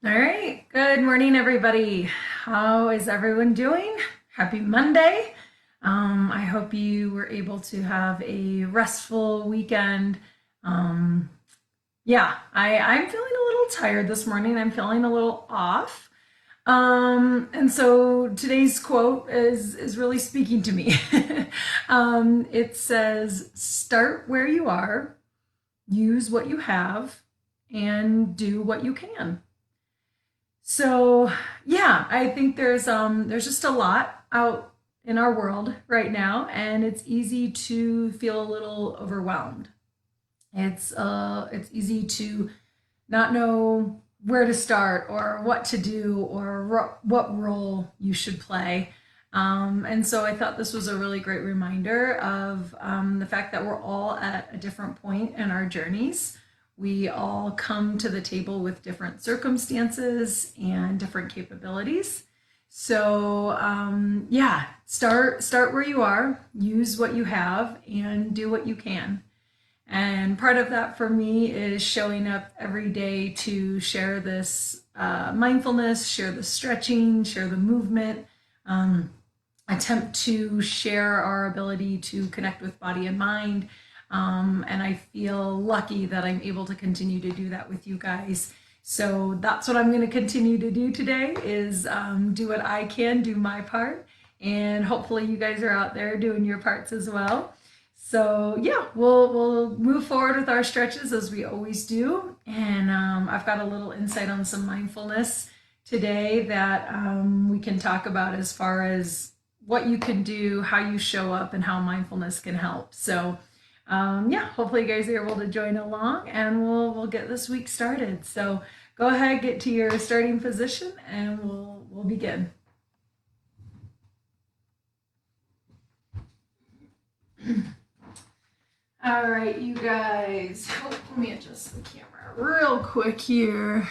All right. Good morning, everybody. How is everyone doing? Happy Monday. I hope you were able to have a restful weekend. Um, I'm feeling a little tired this morning. I'm feeling a little off. And so today's quote is really speaking to me. It says, "Start where you are, use what you have, and do what you can." So I think there's just a lot out in our world right now, and it's easy to feel a little overwhelmed. It's easy to not know where to start or what to do or what role you should play. And so I thought this was a really great reminder of the fact that we're all at a different point in our journeys. We all come to the table with different circumstances and different capabilities. So start where you are, use what you have, and do what you can. And part of that for me is showing up every day to share this mindfulness, share the stretching, share the movement, attempt to share our ability to connect with body and mind. And I feel lucky that I'm able to continue to do that with you guys. So that's what I'm going to continue to do today is do what I can, do my part. And hopefully you guys are out there doing your parts as well. So we'll move forward with our stretches as we always do. And I've got a little insight on some mindfulness today that we can talk about as far as what you can do, how you show up, and how mindfulness can help. So hopefully you guys are able to join along, and we'll get this week started. So go ahead, get to your starting position, and we'll begin. All right, you guys. Let me adjust the camera real quick here,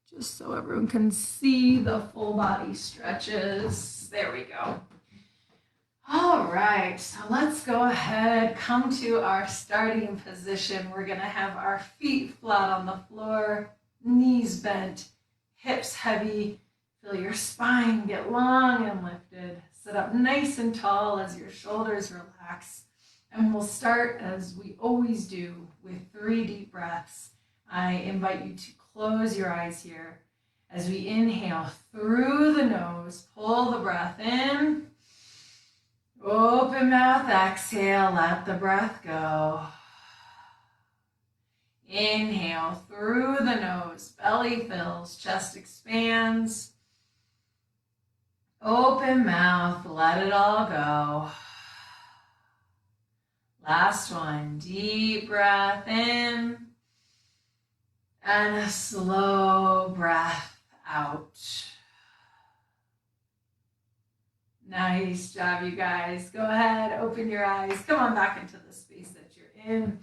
just so everyone can see the full body stretches. There we go. All right, so let's go ahead, come to our starting position. We're gonna have our feet flat on the floor, knees bent, hips heavy. Feel your spine get long and lifted. Sit up nice and tall as your shoulders relax. And we'll start as we always do with 3 deep breaths. I invite you to close your eyes here as we inhale through the nose, pull the breath in, open mouth, exhale, let the breath go. Inhale through the nose, belly fills, chest expands. Open mouth, let it all go. Last one, deep breath in and a slow breath out. Nice job, you guys. Go ahead, open your eyes, come on back into the space that you're in,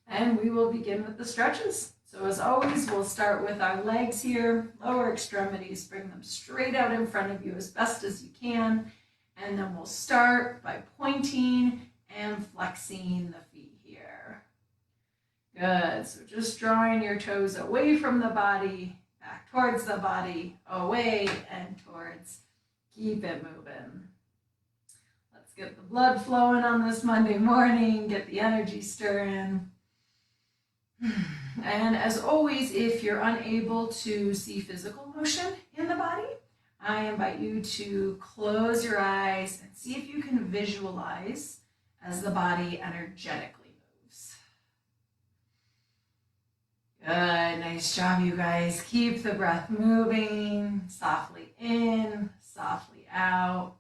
and we will begin with the stretches. So as always, we'll start with our legs here, lower extremities, bring them straight out in front of you as best as you can, and then we'll start by pointing and flexing the feet here. Good, so just drawing your toes away from the body, back towards the body, away and towards. Keep it moving. Let's get the blood flowing on this Monday morning, get the energy stirring. And as always, if you're unable to see physical motion in the body, I invite you to close your eyes and see if you can visualize as the body energetically moves. Good, nice job, you guys. Keep the breath moving, softly in, softly out.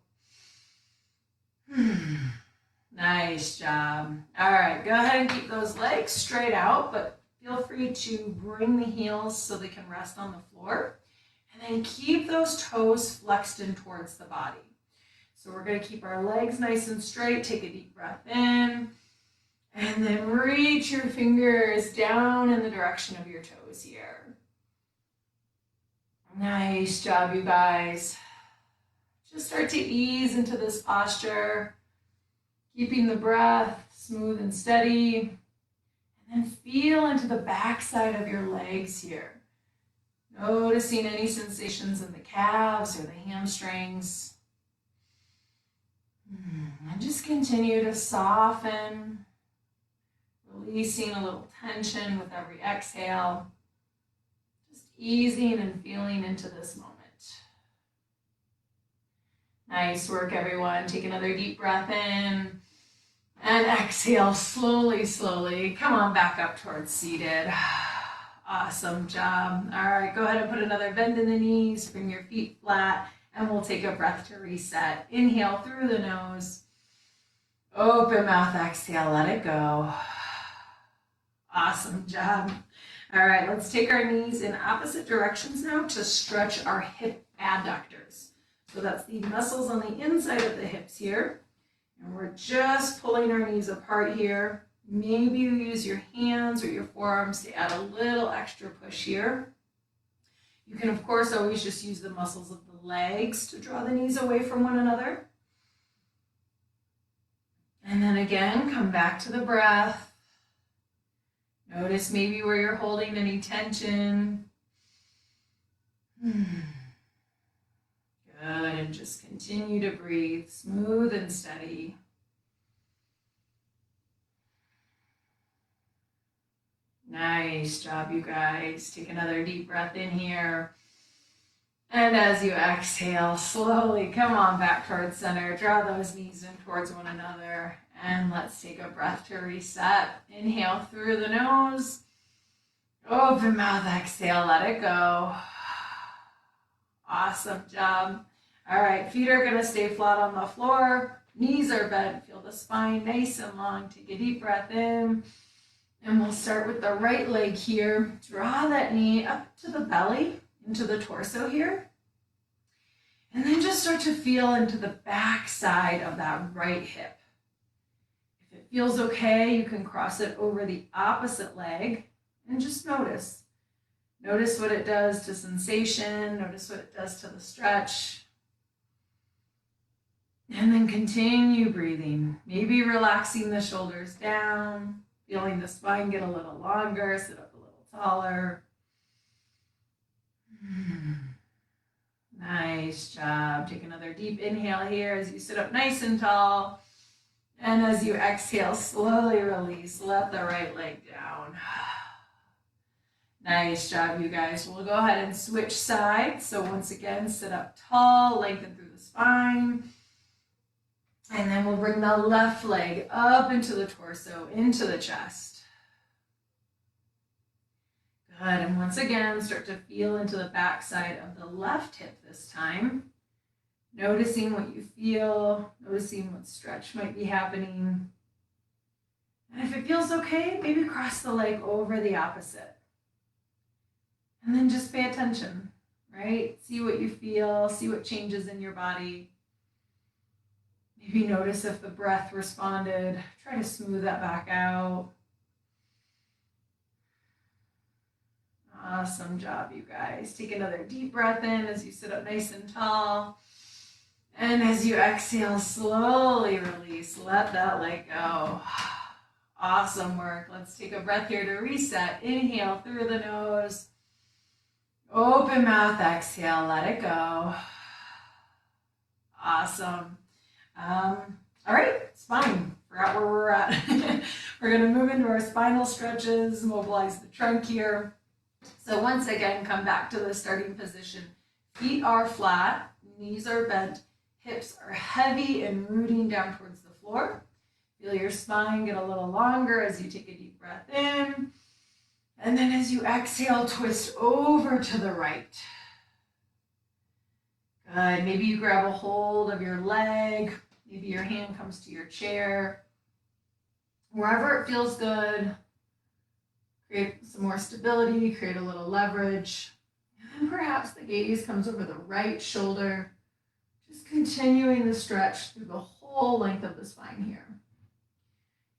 Nice job. All right, go ahead and keep those legs straight out, but feel free to bring the heels so they can rest on the floor. And then keep those toes flexed in towards the body. So we're going to keep our legs nice and straight. Take a deep breath in. And then reach your fingers down in the direction of your toes here. Nice job, you guys. Just start to ease into this posture, keeping the breath smooth and steady. And then feel into the back side of your legs here. Noticing any sensations in the calves or the hamstrings. And just continue to soften, releasing a little tension with every exhale. Just easing and feeling into this moment. Nice work, everyone. Take another deep breath in and exhale slowly, slowly. Come on back up towards seated. Awesome job. All right, go ahead and put another bend in the knees. Bring your feet flat, and we'll take a breath to reset. Inhale through the nose. Open mouth, exhale, let it go. Awesome job. All right, let's take our knees in opposite directions now to stretch our hip adductors. So that's the muscles on the inside of the hips here. And we're just pulling our knees apart here. Maybe you use your hands or your forearms to add a little extra push here. You can, of course, always just use the muscles of the legs to draw the knees away from one another. And then again, come back to the breath. Notice maybe where you're holding any tension. Good, and just continue to breathe, smooth and steady. Nice job, you guys. Take another deep breath in here. And as you exhale, slowly come on back towards center. Draw those knees in towards one another. And let's take a breath to reset. Inhale through the nose. Open mouth, exhale, let it go. Awesome job. All right, feet are going to stay flat on the floor. Knees are bent. Feel the spine nice and long. Take a deep breath in. And we'll start with the right leg here. Draw that knee up to the belly, into the torso here. And then just start to feel into the back side of that right hip. If it feels okay, you can cross it over the opposite leg and just notice. Notice what it does to sensation. Notice what it does to the stretch. And then continue breathing. Maybe relaxing the shoulders down. Feeling the spine get a little longer, sit up a little taller. Nice job. Take another deep inhale here as you sit up nice and tall. And as you exhale, slowly release. Let the right leg down. Nice job, you guys. We'll go ahead and switch sides. So once again, sit up tall, lengthen through the spine. And then we'll bring the left leg up into the torso, into the chest. Good, and once again, start to feel into the back side of the left hip this time. Noticing what you feel, noticing what stretch might be happening. And if it feels okay, maybe cross the leg over the opposite. And then just pay attention, right? See what you feel, see what changes in your body. Maybe notice if the breath responded. Try to smooth that back out. Awesome job, you guys. Take another deep breath in as you sit up nice and tall. And as you exhale, slowly release. Let that leg go. Awesome work. Let's take a breath here to reset. Inhale through the nose. Open mouth, exhale, let it go. Awesome. All right, spine. Forgot where we're at. We're going to move into our spinal stretches, mobilize the trunk here. So once again, come back to the starting position. Feet are flat, knees are bent, hips are heavy and rooting down towards the floor. Feel your spine get a little longer as you take a deep breath in. And then as you exhale, twist over to the right. Good. Maybe you grab a hold of your leg. Maybe your hand comes to your chair. Wherever it feels good, create some more stability, create a little leverage. And then perhaps the gaze comes over the right shoulder, just continuing the stretch through the whole length of the spine here.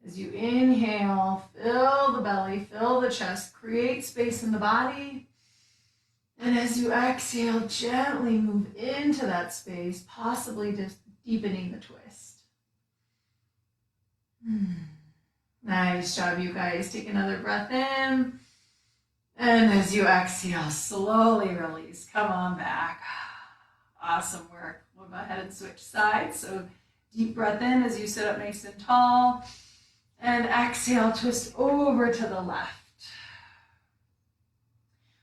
As you inhale, fill the belly, fill the chest, create space in the body. And as you exhale, gently move into that space, possibly just deepening the twist. Nice job, you guys. Take another breath in. And as you exhale, slowly release. Come on back. Awesome work. We'll go ahead and switch sides. So deep breath in as you sit up nice and tall. And exhale, twist over to the left.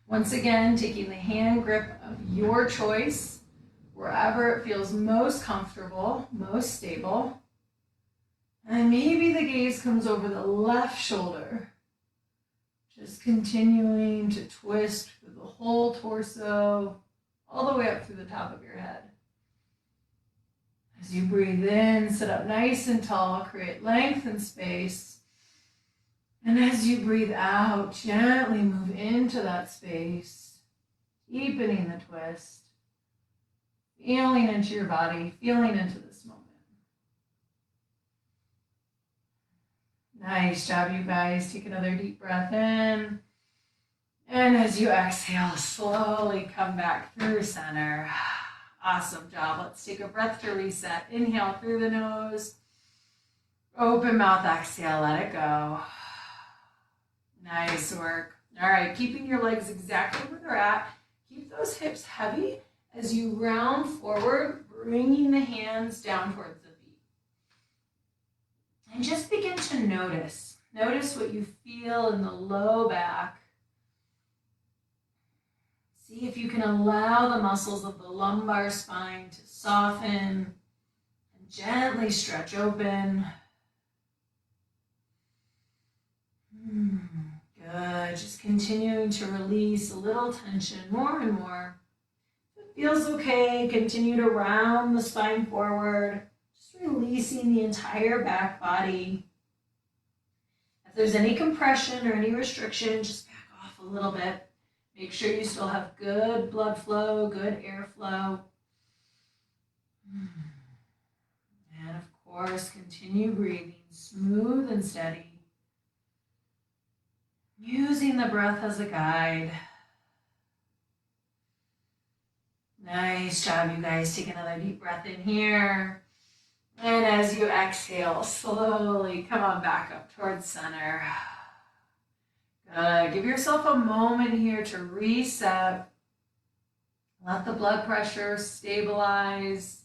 Once again, taking the hand grip of your choice, wherever it feels most comfortable, most stable. And maybe the gaze comes over the left shoulder. Just continuing to twist through the whole torso, all the way up through the top of your head. As you breathe in, sit up nice and tall, create length and space. And as you breathe out, gently move into that space, deepening the twist, feeling into your body, feeling into this moment. Nice job, you guys. Take another deep breath in. And as you exhale, slowly come back through center. Awesome job. Let's take a breath to reset. Inhale through the nose. Open mouth, exhale, let it go. Nice work. All right, keeping your legs exactly where they're at. Keep those hips heavy as you round forward, bringing the hands down towards the feet. And just begin to notice. Notice what you feel in the low back. See if you can allow the muscles of the lumbar spine to soften and gently stretch open. Good. Just continuing to release a little tension, more and more. If it feels okay, continue to round the spine forward, just releasing the entire back body. If there's any compression or any restriction, just back off a little bit. Make sure you still have good blood flow, good airflow. And of course, continue breathing smooth and steady. Using the breath as a guide. Nice job, you guys. Take another deep breath in here. And as you exhale, slowly come on back up towards center. Good. Give yourself a moment here to reset. Let the blood pressure stabilize.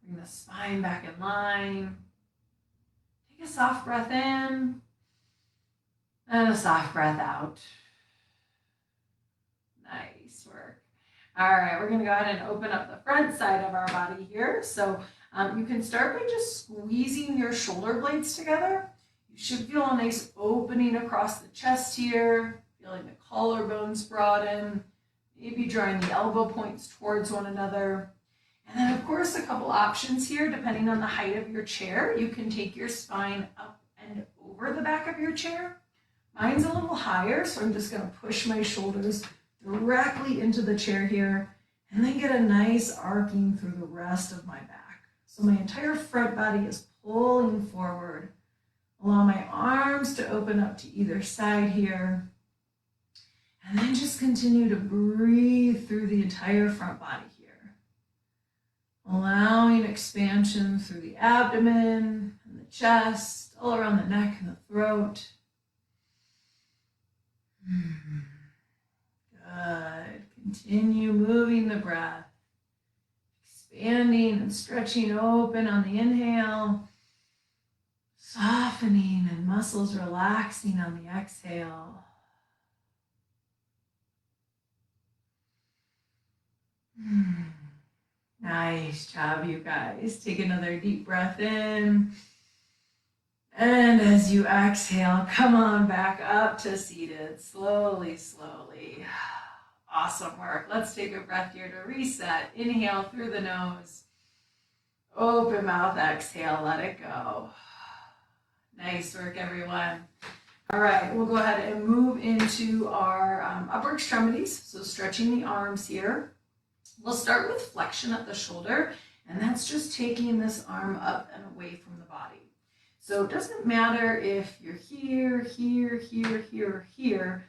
Bring the spine back in line. Take a soft breath in. And a soft breath out. Nice work. All right, we're going to go ahead and open up the front side of our body here. So you can start by just squeezing your shoulder blades together. You should feel a nice opening across the chest here, feeling the collarbones broaden, maybe drawing the elbow points towards one another. And then, of course, a couple options here, depending on the height of your chair. You can take your spine up and over the back of your chair. Mine's a little higher, so I'm just going to push my shoulders directly into the chair here and then get a nice arcing through the rest of my back. So my entire front body is pulling forward. Allow my arms to open up to either side here. And then just continue to breathe through the entire front body here. Allowing expansion through the abdomen and the chest, all around the neck and the throat. Good. Continue moving the breath. Expanding and stretching open on the inhale. Softening and muscles relaxing on the exhale. Nice job, you guys. Take another deep breath in. And as you exhale, come on back up to seated, slowly, slowly. Awesome work. Let's take a breath here to reset. Inhale through the nose. Open mouth, exhale, let it go. Nice work, everyone. All right, we'll go ahead and move into our upper extremities. So stretching the arms here. We'll start with flexion at the shoulder, and that's just taking this arm up and away from the body. So it doesn't matter if you're here, here, here, here, or here.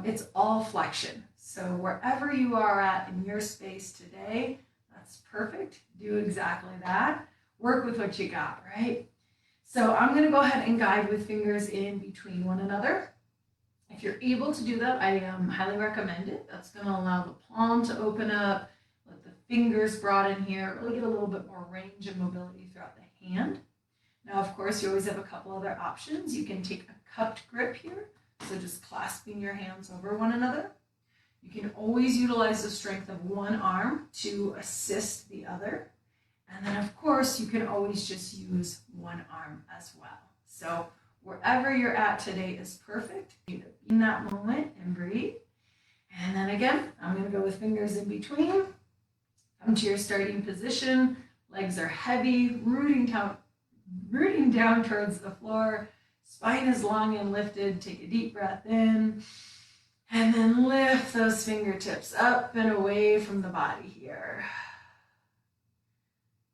It's all flexion. So wherever you are at in your space today, that's perfect. Do exactly that. Work with what you got, right? So I'm going to go ahead and guide with fingers in between one another. If you're able to do that, I highly recommend it. That's going to allow the palm to open up, let the fingers broaden here, really get a little bit more range and mobility throughout the hand. Now, of course, you always have a couple other options. You can take a cupped grip here, so just clasping your hands over one another. You can always utilize the strength of one arm to assist the other. And then, of course, you can always just use one arm as well. So wherever you're at today is perfect. You need to be in that moment and breathe. And then again, I'm going to go with fingers in between. Come to your starting position. Legs are heavy, rooting down towards the floor. Spine is long and lifted. Take a deep breath in. And then lift those fingertips up and away from the body here.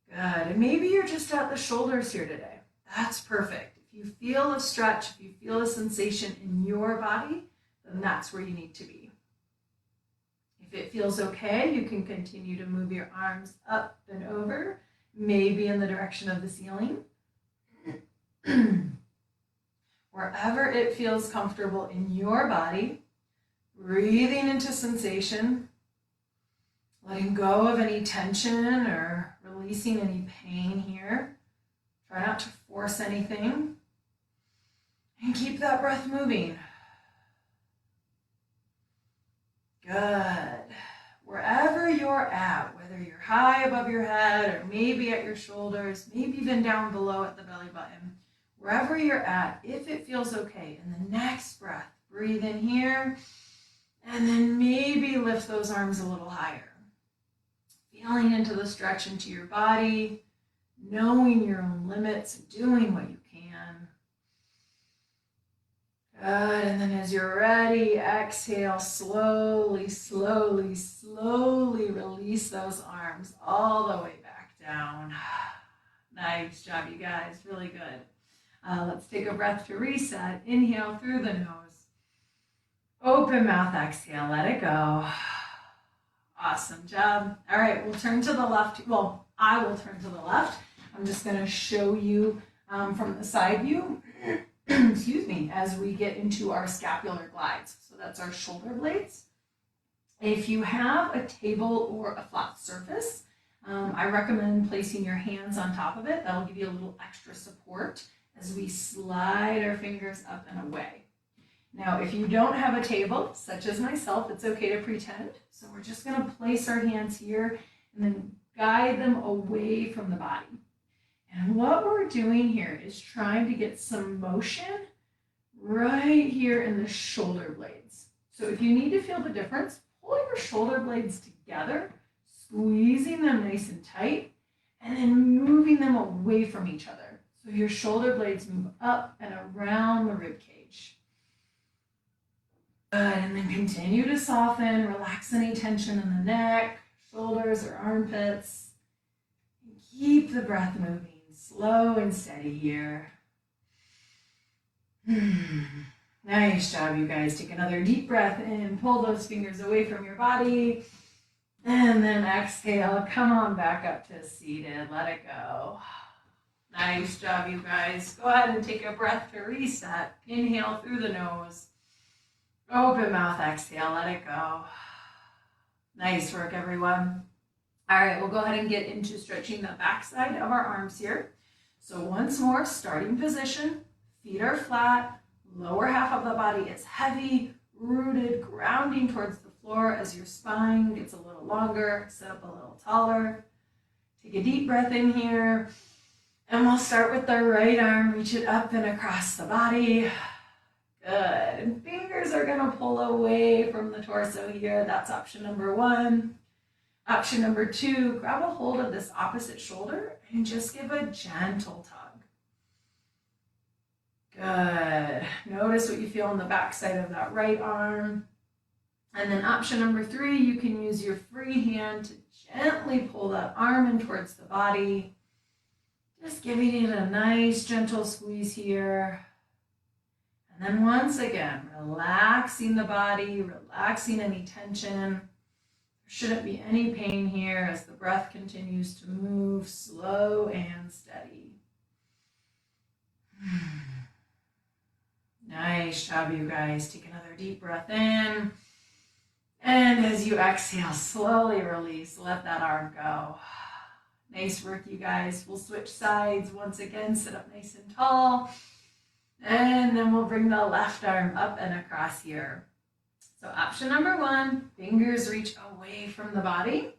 Good. And maybe you're just at the shoulders here today. That's perfect. If you feel a stretch, if you feel a sensation in your body, then that's where you need to be. If it feels okay, you can continue to move your arms up and over, maybe in the direction of the ceiling. Wherever it feels comfortable in your body, breathing into sensation, letting go of any tension or releasing any pain here. Try not to force anything. And keep that breath moving. Good. Wherever you're at, whether you're high above your head or maybe at your shoulders, maybe even down below at the belly button, wherever you're at, if it feels okay, in the next breath, breathe in here, and then maybe lift those arms a little higher. Feeling into the stretch into your body, knowing your own limits, doing what you can. Good, and then as you're ready, exhale, slowly, slowly, slowly release those arms all the way back down. Nice job, you guys, really good. Let's take a breath to reset. Inhale through the nose. Open mouth, exhale, let it go. Awesome job. All right, we'll turn to the left. Well, I will turn to the left. I'm just going to show you from the side view, excuse me, as we get into our scapular glides. So that's our shoulder blades. If you have a table or a flat surface, I recommend placing your hands on top of it. That'll give you a little extra support as we slide our fingers up and away. Now, if you don't have a table, such as myself, it's okay to pretend. So we're just going to place our hands here and then guide them away from the body. And what we're doing here is trying to get some motion right here in the shoulder blades. So if you need to feel the difference, pull your shoulder blades together, squeezing them nice and tight, and then moving them away from each other. So your shoulder blades move up and around the rib cage. Good, and then continue to soften, relax any tension in the neck, shoulders, or armpits. And keep the breath moving, slow and steady here. Nice job, you guys. Take another deep breath in, pull those fingers away from your body, and then exhale, come on back up to seated, let it go. Nice job, you guys. Go ahead and take a breath to reset. Inhale through the nose. Open mouth, exhale, let it go. Nice work, everyone. All right, we'll go ahead and get into stretching the backside of our arms here. So once more, starting position, feet are flat, lower half of the body is heavy, rooted, grounding towards the floor as your spine gets a little longer, sit up a little taller. Take a deep breath in here, and we'll start with the right arm, reach it up and across the body. Good, and fingers are going to pull away from the torso here. That's option number one. Option number two, grab a hold of this opposite shoulder and just give a gentle tug. Good. Notice what you feel on the back side of that right arm. And then option number three, you can use your free hand to gently pull that arm in towards the body. Just giving it a nice gentle squeeze here. And then once again, relaxing the body, relaxing any tension. There shouldn't be any pain here as the breath continues to move slow and steady. Nice job, you guys. Take another deep breath in. And as you exhale, slowly release. Let that arm go. Nice work, you guys. We'll switch sides once again. Sit up nice and tall. And then we'll bring the left arm up and across here. So option number 1, fingers reach away from the body.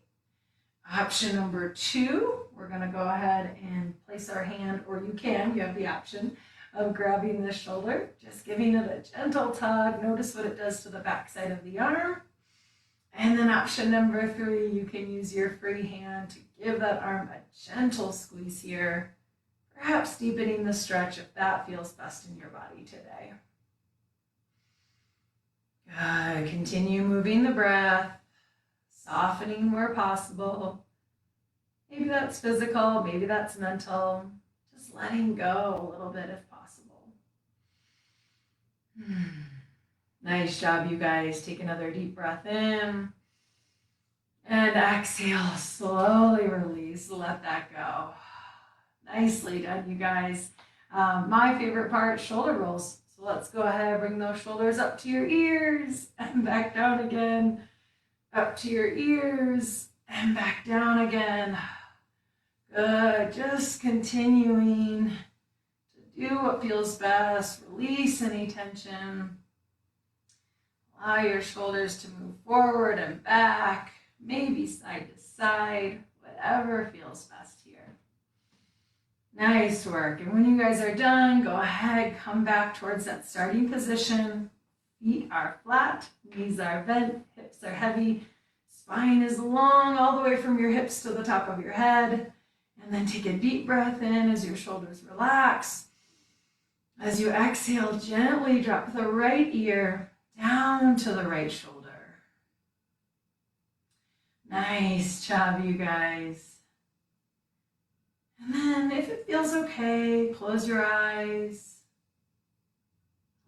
Option number 2, we're going to go ahead and place our hand, or you have the option of grabbing the shoulder, just giving it a gentle tug. Notice what it does to the back side of the arm. And then option number 3, you can use your free hand to give that arm a gentle squeeze here, perhaps deepening the stretch if that feels best in your body today. Good. Continue moving the breath, softening where possible. Maybe that's physical, maybe that's mental. Just letting go a little bit if possible. Nice job, you guys. Take another deep breath in. And exhale, slowly release. Let that go. Nicely done, you guys. My favorite part, shoulder rolls. So let's go ahead and bring those shoulders up to your ears and back down again. Up to your ears and back down again. Good. Just continuing to do what feels best. Release any tension. Allow your shoulders to move forward and back, maybe side to side, whatever feels best here. Nice work. And when you guys are done, go ahead, come back towards that starting position. Feet are flat, knees are bent, hips are heavy, spine is long all the way from your hips to the top of your head. And then take a deep breath in as your shoulders relax. As you exhale, gently drop the right ear down to the right shoulder. Nice job, you guys. And then if it feels okay, close your eyes.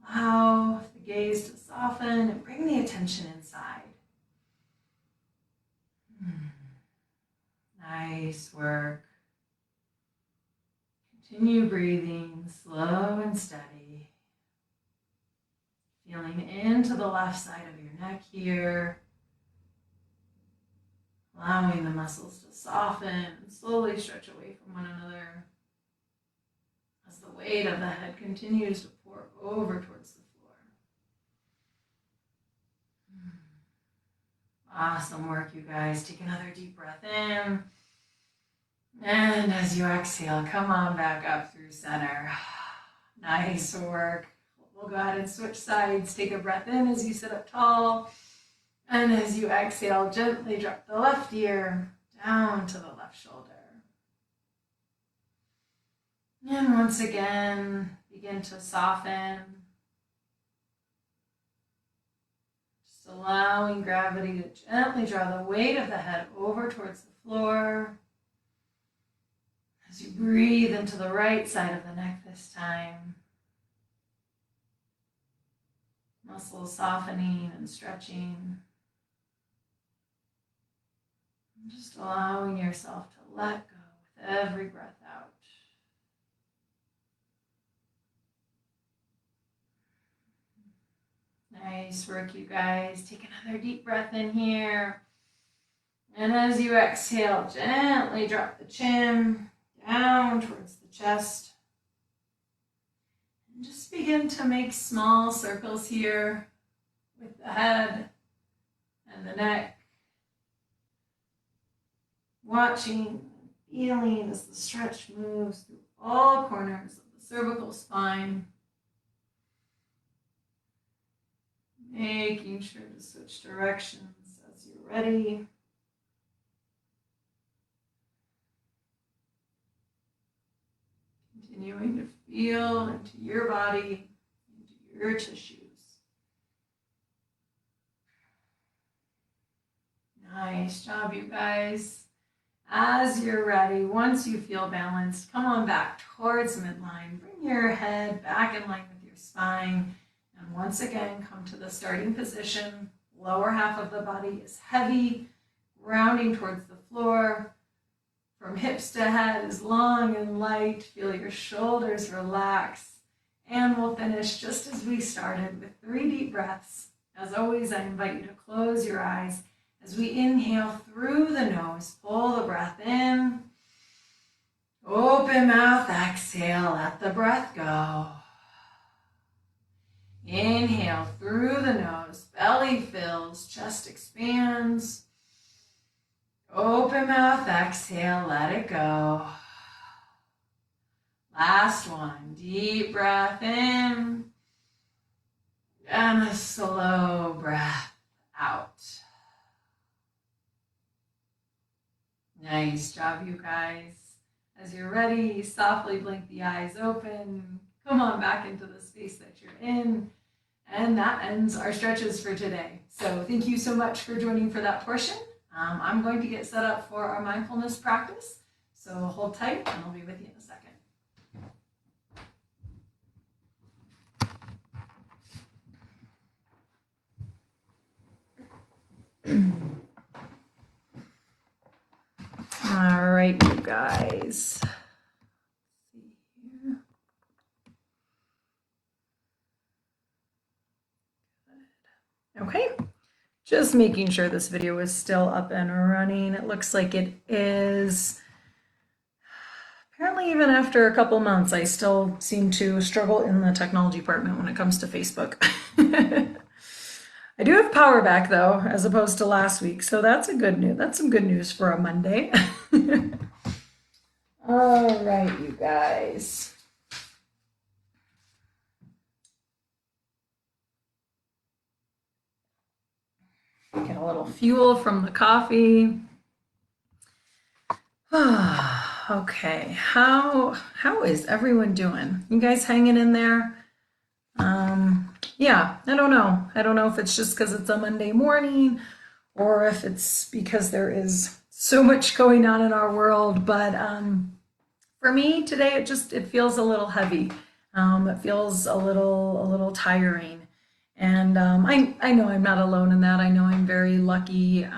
Allow the gaze to soften and bring the attention inside. Nice work. Continue breathing slow and steady. Feeling into the left side of your neck here. Allowing the muscles to soften and slowly stretch away from one another as the weight of the head continues to pour over towards the floor. Awesome work, you guys. Take another deep breath in. And as you exhale, come on back up through center. Nice work. We'll go ahead and switch sides. Take a breath in as you sit up tall. And as you exhale, gently drop the left ear down to the left shoulder. And once again, begin to soften. Just allowing gravity to gently draw the weight of the head over towards the floor. As you breathe into the right side of the neck this time. Muscles softening and stretching. And just allowing yourself to let go with every breath out. Nice work, you guys. Take another deep breath in here. And as you exhale, gently drop the chin down towards the chest. And just begin to make small circles here with the head and the neck. Watching, feeling as the stretch moves through all corners of the cervical spine. Making sure to switch directions as you're ready. Continuing to feel into your body, into your tissues. Nice job, you guys. As you're ready, once you feel balanced, come on back towards midline. Bring your head back in line with your spine. And once again, come to the starting position. Lower half of the body is heavy, grounding towards the floor. From hips to head is long and light. Feel your shoulders relax. And we'll finish just as we started with 3 deep breaths. As always, I invite you to close your eyes as we inhale through the nose. Pull the breath in. Open mouth, exhale, let the breath go. Inhale through the nose, belly fills, chest expands. Open mouth, exhale, let it go. Last one, deep breath in and a slow breath out. Nice job, you guys. As you're ready, softly blink the eyes open. Come on back into the space that you're in. And that ends our stretches for today. So thank you so much for joining for that portion. I'm going to get set up for our mindfulness practice. So hold tight and I'll be with you in a second. All right, you guys. Okay, just making sure this video is still up and running. It looks like it is. Apparently, even after a couple months, I still seem to struggle in the technology department when it comes to Facebook. I do have power back though, as opposed to last week, so that's a good news. That's some good news for a Monday. All right, you guys. Get a little fuel from the coffee. Okay, how is everyone doing? You guys hanging in there? Yeah, I don't know. I don't know if it's just because it's a Monday morning or if it's because there is so much going on in our world. But for me today, it feels a little heavy. It feels a little tiring. And I know I'm not alone in that. I know I'm very lucky,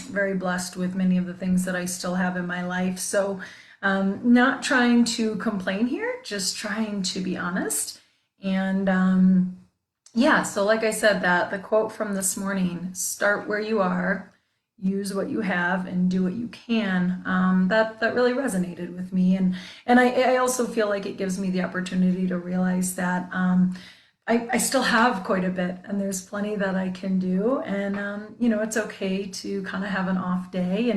very blessed with many of the things that I still have in my life. So not trying to complain here, just trying to be honest. And yeah, so like I said, that the quote from this morning, start where you are, use what you have, and do what you can, that really resonated with me. And I also feel like it gives me the opportunity to realize that I still have quite a bit and there's plenty that I can do. And, you know, it's okay to kind of have an off day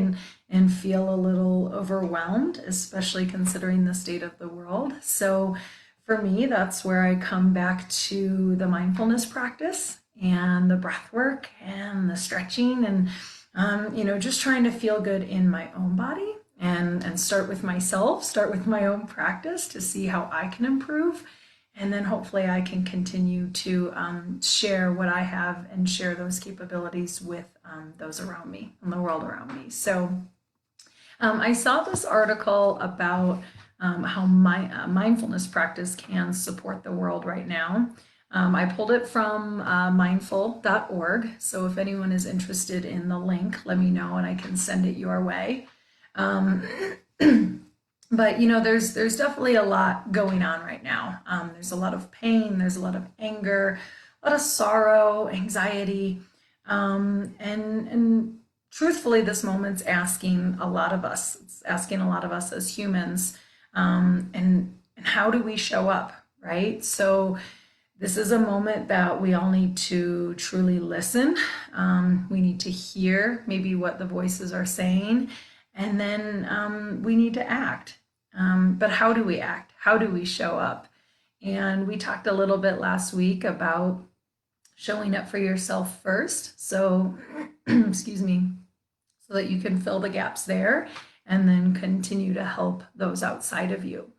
and feel a little overwhelmed, especially considering the state of the world. So for me, that's where I come back to the mindfulness practice and the breath work and the stretching and, you know, just trying to feel good in my own body and start with myself, start with my own practice to see how I can improve. And then hopefully I can continue to share what I have and share those capabilities with those around me and the world around me. So I saw this article about how my mindfulness practice can support the world right now. I pulled it from mindful.org. So if anyone is interested in the link, let me know and I can send it your way. But, you know, there's definitely a lot going on right now. There's a lot of pain, there's a lot of anger, a lot of sorrow, anxiety. And truthfully, this moment's asking a lot of us. It's asking a lot of us as humans. And how do we show up, right? So this is a moment that we all need to truly listen. We need to hear maybe what the voices are saying. And then we need to act. But how do we act? How do we show up? And we talked a little bit last week about showing up for yourself first. So, excuse me, so that you can fill the gaps there and then continue to help those outside of you.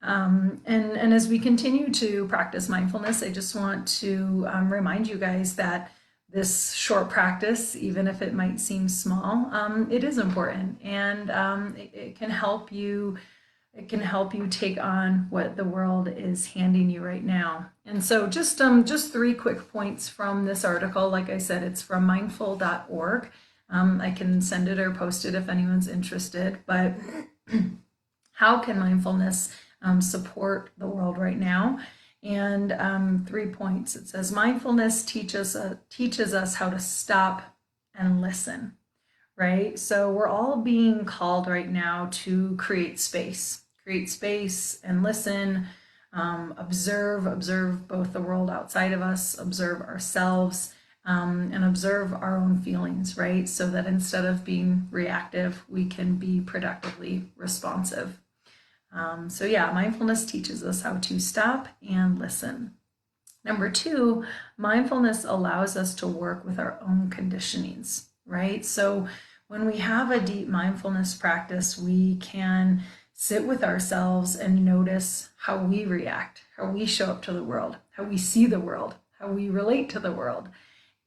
And as we continue to practice mindfulness, I just want to remind you guys that this short practice, even if it might seem small, it is important, and it can help you. It can help you take on what the world is handing you right now. And so just 3 quick points from this article. Like I said, it's from mindful.org. I can send it or post it if anyone's interested. But how can mindfulness support the world right now? And 3 points. It says mindfulness teaches us how to stop and listen, right? So we're all being called right now to create space and listen, observe both the world outside of us, observe ourselves, and observe our own feelings, right? So that instead of being reactive, we can be productively responsive. So yeah, mindfulness teaches us how to stop and listen. Number 2, mindfulness allows us to work with our own conditionings, right? So when we have a deep mindfulness practice, we can sit with ourselves and notice how we react, how we show up to the world, how we see the world, how we relate to the world.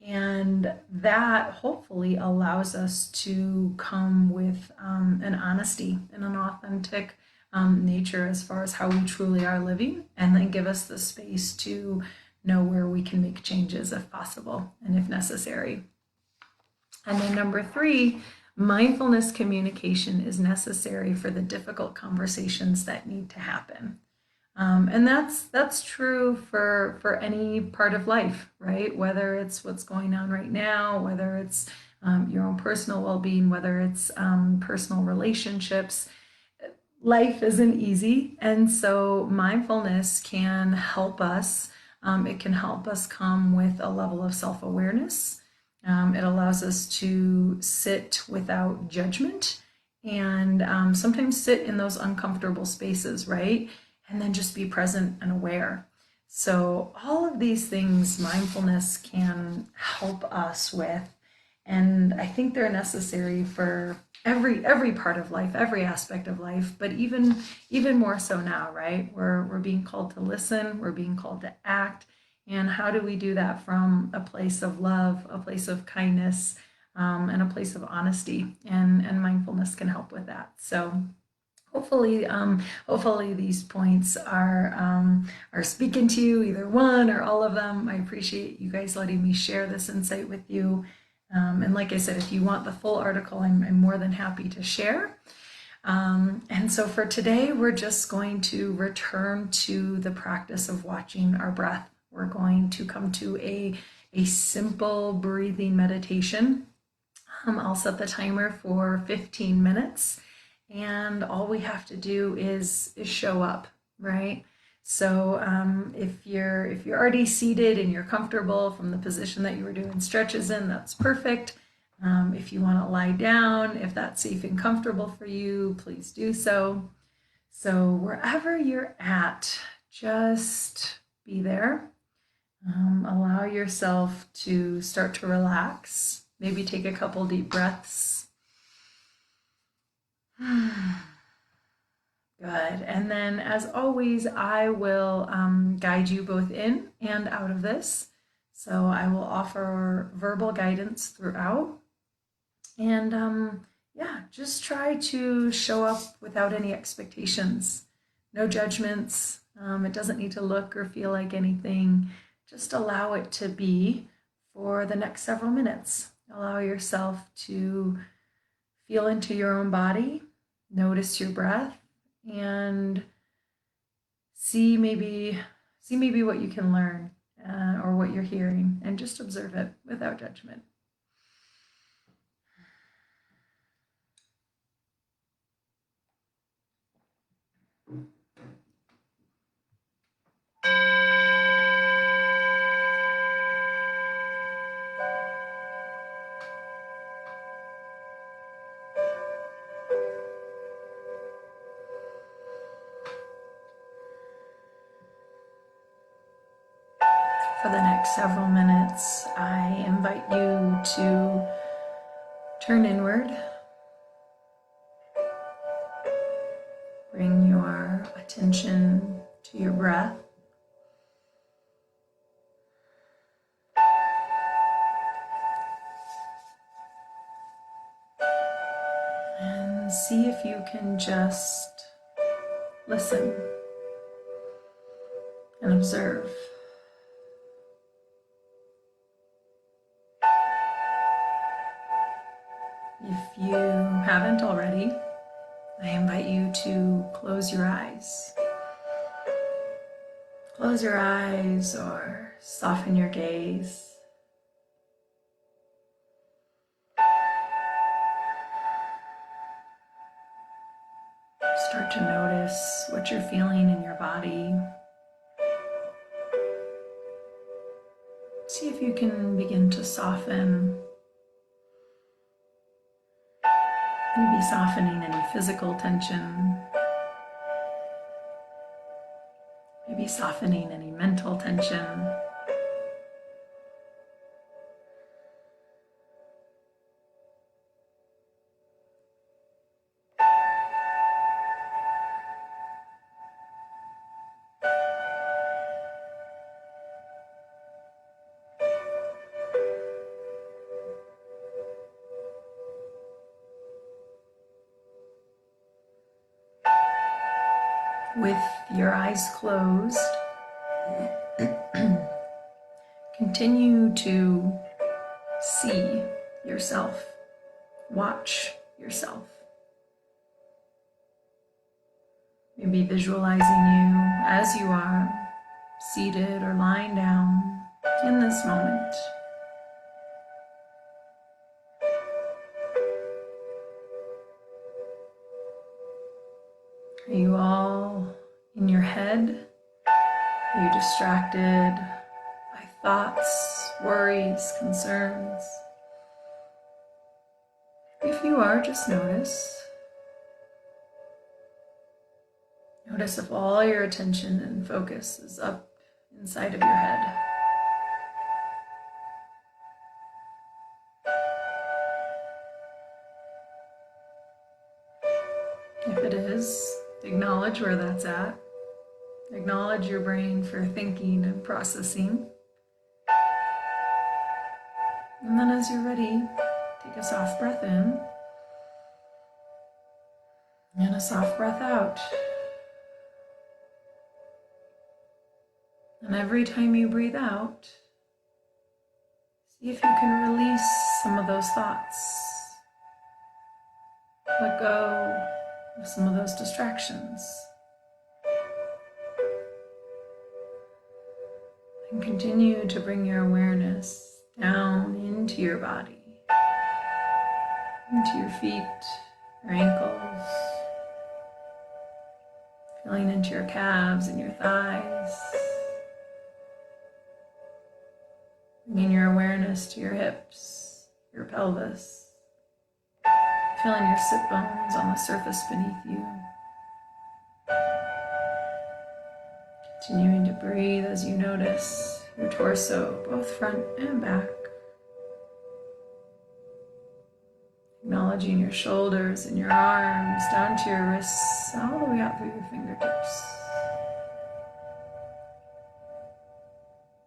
And that hopefully allows us to come with an honesty and an authentic nature as far as how we truly are living, and then give us the space to know where we can make changes if possible and if necessary. And then number 3, mindfulness communication is necessary for the difficult conversations that need to happen. And that's true for any part of life, right? Whether it's what's going on right now, whether it's your own personal well-being, whether it's personal relationships. Life isn't easy, and so mindfulness can help us. It can help us come with a level of self-awareness. It allows us to sit without judgment and sometimes sit in those uncomfortable spaces, right? And then just be present and aware. So all of these things mindfulness can help us with, and I think they're necessary for every part of life, every aspect of life, but even more so now, right? We're being called to listen, we're being called to act. And how do we do that from a place of love, a place of kindness, and a place of honesty? And mindfulness can help with that. So hopefully these points are speaking to you, either one or all of them. I appreciate you guys letting me share this insight with you. And like I said, if you want the full article, I'm more than happy to share. And so for today, we're just going to return to the practice of watching our breath. We're going to come to a simple breathing meditation. I'll set the timer for 15 minutes, and all we have to do is show up, right? So if you're already seated and you're comfortable from the position that you were doing stretches in, that's perfect. If you want to lie down, if that's safe and comfortable for you, please do so. So wherever you're at, just be there. Allow yourself to start to relax. Maybe take a couple deep breaths. Good. And then, as always, I will guide you both in and out of this. So I will offer verbal guidance throughout. And yeah, just try to show up without any expectations, no judgments. It doesn't need to look or feel like anything. Just allow it to be for the next several minutes. Allow yourself to feel into your own body, notice your breath, and see maybe what you can learn or what you're hearing, and just observe it without judgment. For the next several minutes, I invite you to turn inward. Bring your attention to your breath. And see if you can just listen and observe. If you haven't already, I invite you to close your eyes. Close your eyes or soften your gaze. Start to notice what you're feeling in your body. See if you can begin to soften, maybe softening any physical tension, maybe softening any mental tension. With your eyes closed, continue to see yourself, watch yourself. Maybe visualizing you as you are, seated or lying down in this moment. Are you all in your head? Are you distracted by thoughts, worries, concerns? If you are, just notice. Notice if all your attention and focus is up inside of your head. If it is, acknowledge where that's at. Acknowledge your brain for thinking and processing. And then as you're ready, take a soft breath in and a soft breath out. And every time you breathe out, see if you can release some of those thoughts. Let go of some of those distractions. And continue to bring your awareness down into your body, into your feet, your ankles, feeling into your calves and your thighs. Bringing your awareness to your hips, your pelvis, feeling your sit bones on the surface beneath you. Continuing to breathe as you notice your torso, both front and back. Acknowledging your shoulders and your arms down to your wrists, all the way out through your fingertips.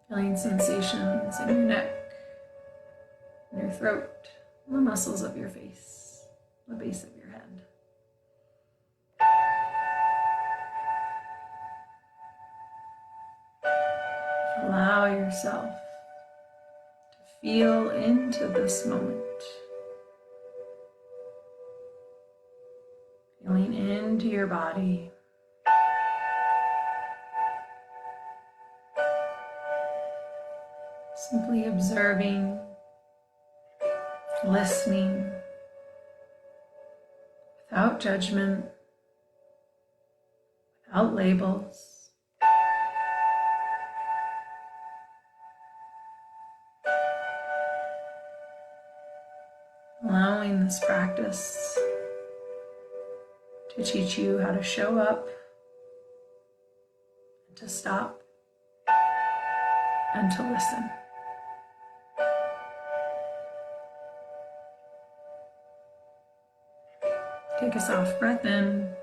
Feeling sensations in your neck, in your throat, and the muscles of your face, the base of your head. Allow yourself to feel into this moment. Feeling into your body. Simply observing, listening, without judgment, without labels. Allowing this practice to teach you how to show up, and to stop, and to listen. Take a soft breath in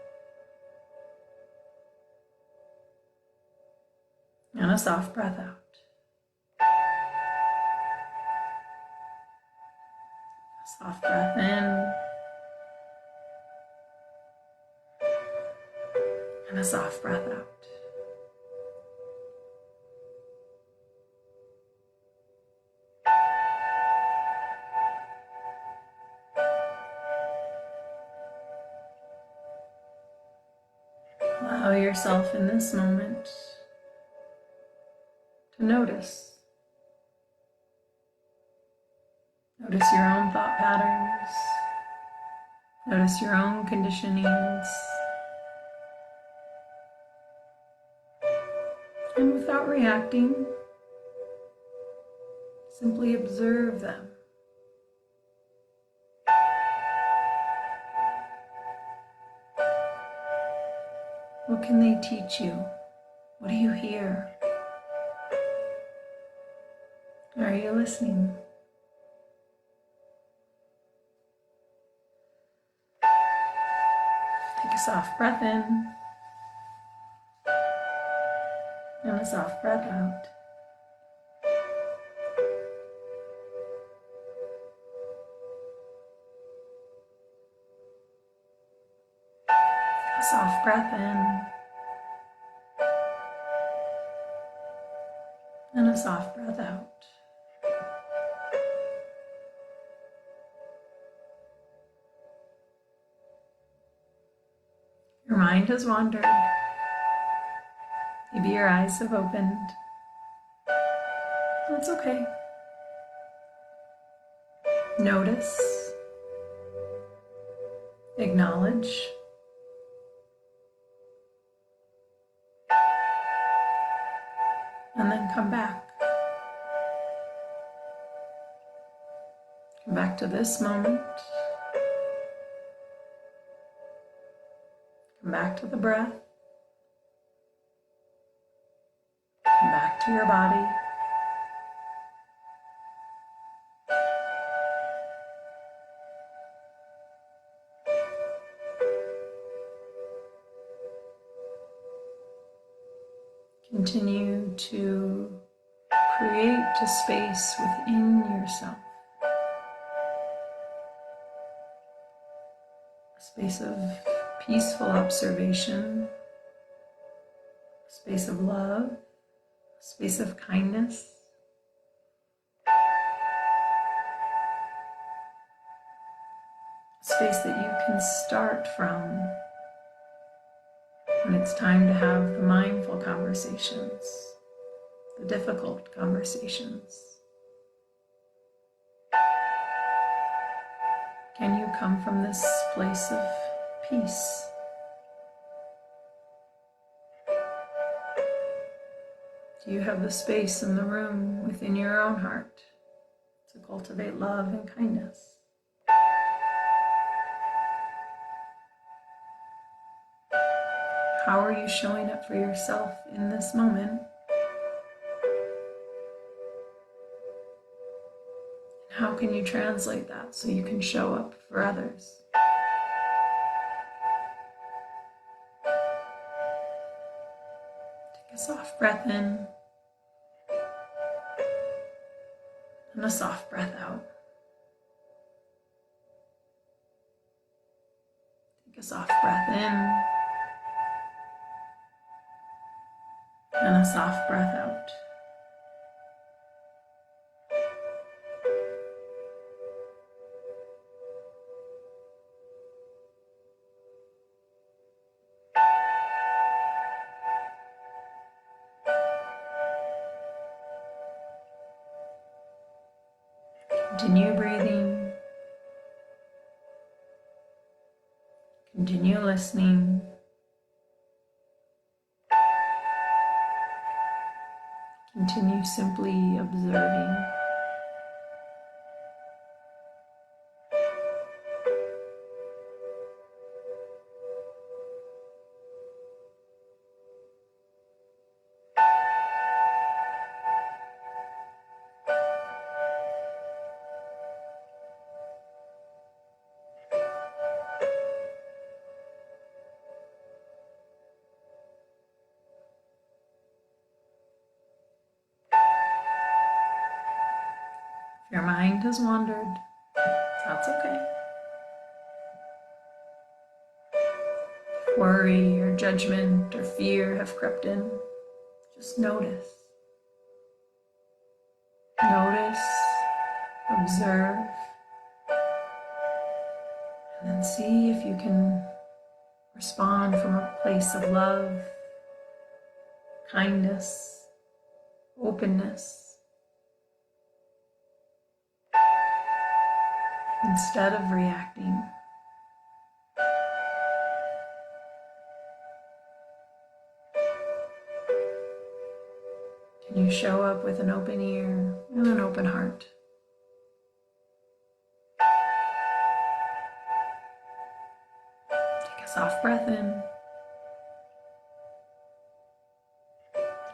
and a soft breath out. A soft breath in and a soft breath out. Allow yourself in this moment to notice. Notice your own thought patterns. Notice your own conditionings. And without reacting, simply observe them. What can they teach you? What do you hear? Are you listening? Take a soft breath in and a soft breath out. A soft breath in and a soft breath out. Your mind has wandered. Maybe your eyes have opened. That's okay. Notice, acknowledge, and then come back. Come back to this moment. Come back to the breath. Come back to your body. Continue to create a space within yourself. A space of peaceful observation, a space of love, a space of kindness. A space that you can start from when it's time to have the mindful conversations, the difficult conversations. Can you come from this place of peace? Do you have the space in the room within your own heart to cultivate love and kindness? How are you showing up for yourself in this moment? And how can you translate that so you can show up for others? Take a soft breath in and a soft breath out. Take a soft breath in and a soft breath out. Continue breathing. Continue listening. Continue simply observing. If your mind has wandered, that's okay. If worry or judgment or fear have crept in, just notice. Notice, observe, and then see if you can respond from a place of love, kindness, openness, instead of reacting. Can you show up with an open ear and an open heart? Take a soft breath in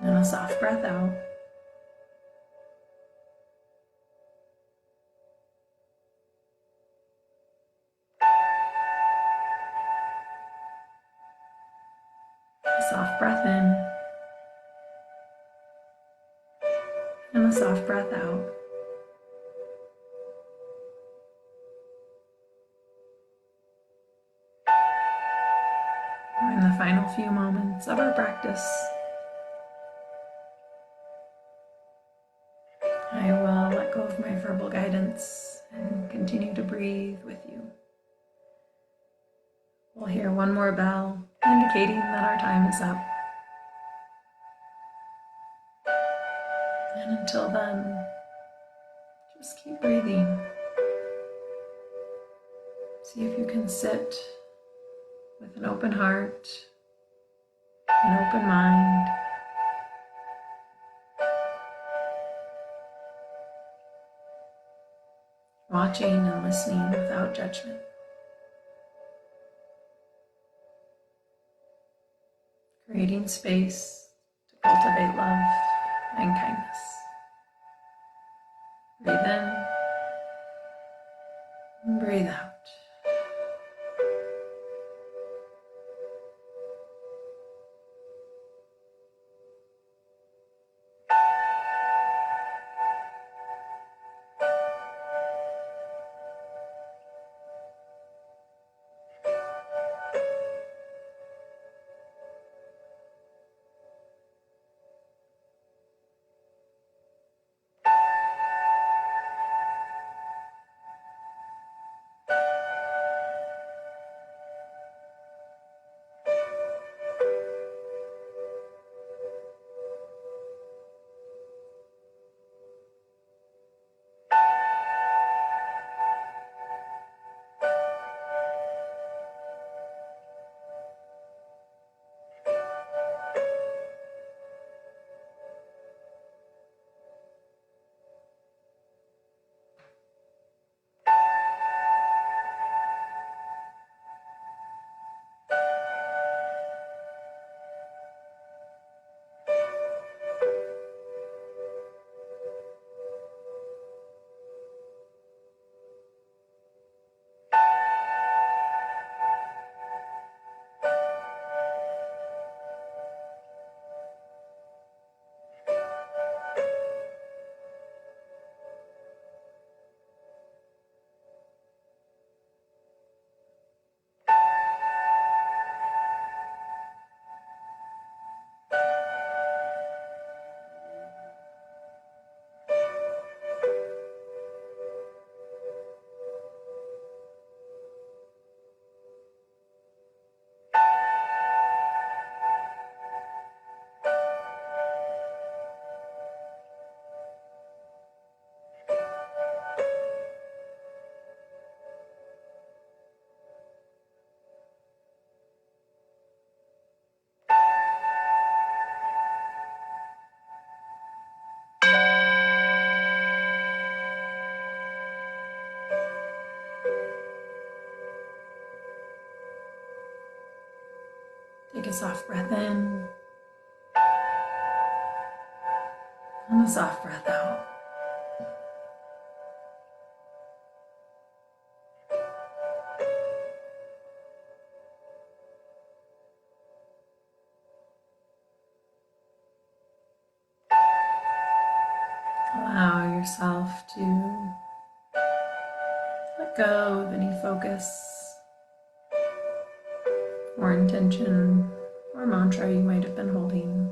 and a soft breath out. A soft breath in and a soft breath out. We're in the final few moments of our practice. I will let go of my verbal guidance and continue to breathe with you. We'll hear one more bell indicating that our time is up. And until then, just keep breathing. See if you can sit with an open heart, an open mind. Watching and listening without judgment. Creating space to cultivate love and kindness. Breathe in and breathe out. Take a soft breath in and a soft breath out. Allow yourself to let go of any focus or intention or mantra you might have been holding.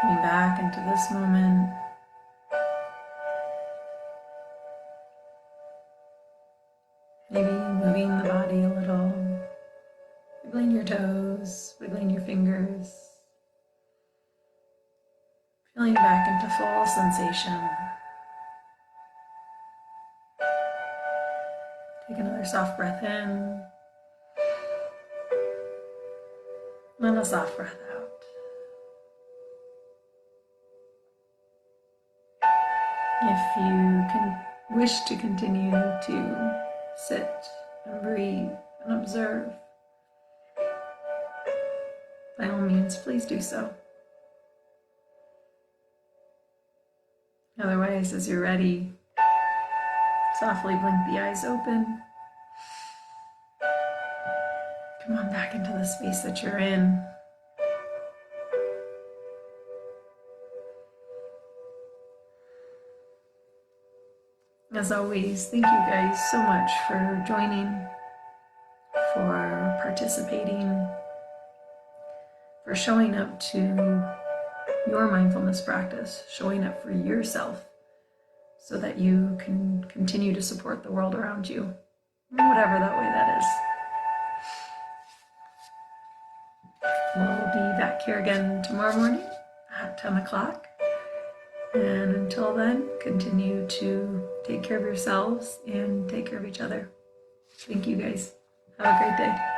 Coming back into this moment. Maybe moving the body a little, wiggling your toes, wiggling your fingers, Feeling back into full sensation. Take another soft breath in. And a soft breath out. If you wish to continue to sit and breathe and observe, by all means, please do so. Otherwise, as you're ready, softly blink the eyes open. Come on back into the space that you're in. As always, thank you guys so much for joining, for participating, for showing up to your mindfulness practice, showing up for yourself so that you can continue to support the world around you, whatever that way that is. We'll be back here again tomorrow morning at 10 o'clock. And until then, continue to take care of yourselves and take care of each other. Thank you guys. Have a great day.